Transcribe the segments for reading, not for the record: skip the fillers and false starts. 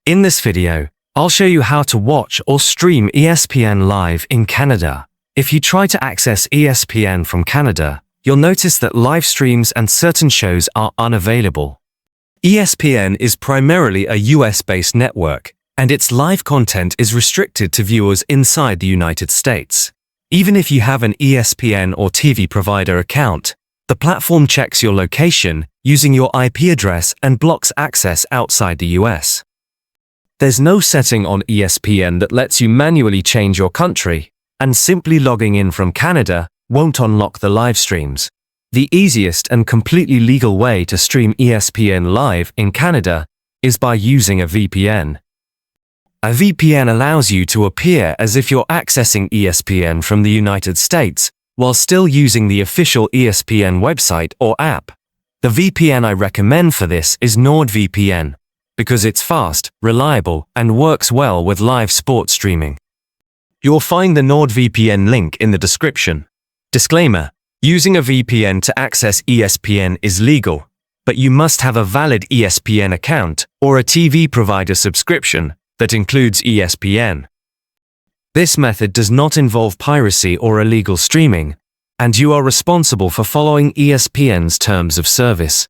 In this video, I'll show you how to watch or stream ESPN live in Canada. If you try to access ESPN from Canada, you'll notice that live streams and certain shows are unavailable. ESPN is primarily a US-based network, and its live content is restricted to viewers inside the United States. Even if you have an ESPN or TV provider account, the platform checks your location using your IP address and blocks access outside the US. There's no setting on ESPN that lets you manually change your country, and simply logging in from Canada won't unlock the live streams. The easiest and completely legal way to stream ESPN live in Canada is by using a VPN. A VPN allows you to appear as if you're accessing ESPN from the United States while still using the official ESPN website or app. The VPN I recommend for this is NordVPN, because it's fast, reliable, and works well with live sports streaming. You'll find the NordVPN link in the description. Disclaimer: using a VPN to access ESPN is legal, but you must have a valid ESPN account or a TV provider subscription that includes ESPN. This method does not involve piracy or illegal streaming, and you are responsible for following ESPN's terms of service.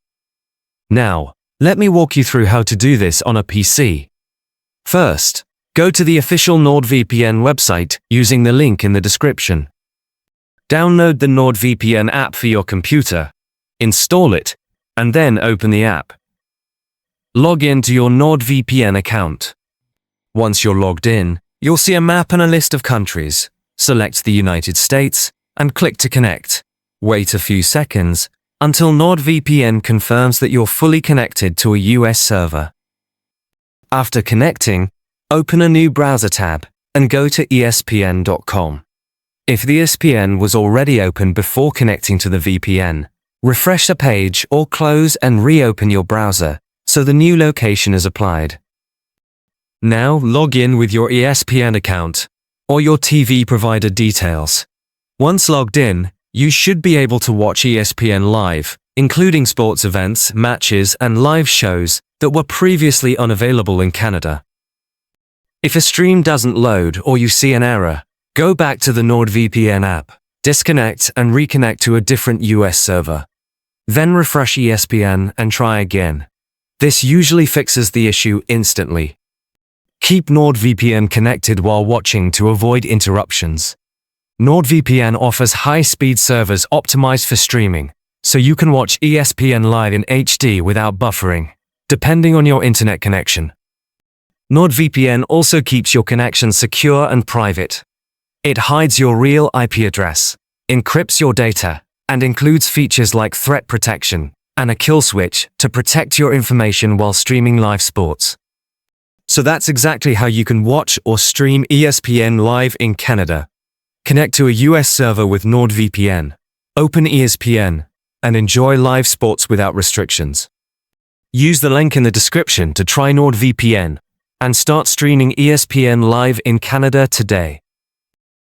Now, let me walk you through how to do this on a PC. First, go to the official NordVPN website using the link in the description. Download the NordVPN app for your computer, install it, and then open the app. Log in to your NordVPN account. Once you're logged in, you'll see a map and a list of countries. Select the United States and click to connect. Wait a few seconds until NordVPN confirms that you're fully connected to a US server. After connecting, open a new browser tab and go to ESPN.com. If the ESPN was already open before connecting to the VPN, refresh the page or close and reopen your browser so the new location is applied. Now log in with your ESPN account or your TV provider details. Once logged in, you should be able to watch ESPN live, including sports events, matches, and live shows that were previously unavailable in Canada. If a stream doesn't load or you see an error, go back to the NordVPN app, disconnect and reconnect to a different US server. Then refresh ESPN and try again. This usually fixes the issue instantly. Keep NordVPN connected while watching to avoid interruptions. NordVPN offers high-speed servers optimized for streaming, so you can watch ESPN live in HD without buffering, depending on your internet connection. NordVPN also keeps your connection secure and private. It hides your real IP address, encrypts your data, and includes features like threat protection and a kill switch to protect your information while streaming live sports. So that's exactly how you can watch or stream ESPN live in Canada. Connect to a US server with NordVPN, open ESPN, and enjoy live sports without restrictions. Use the link in the description to try NordVPN and start streaming ESPN live in Canada today.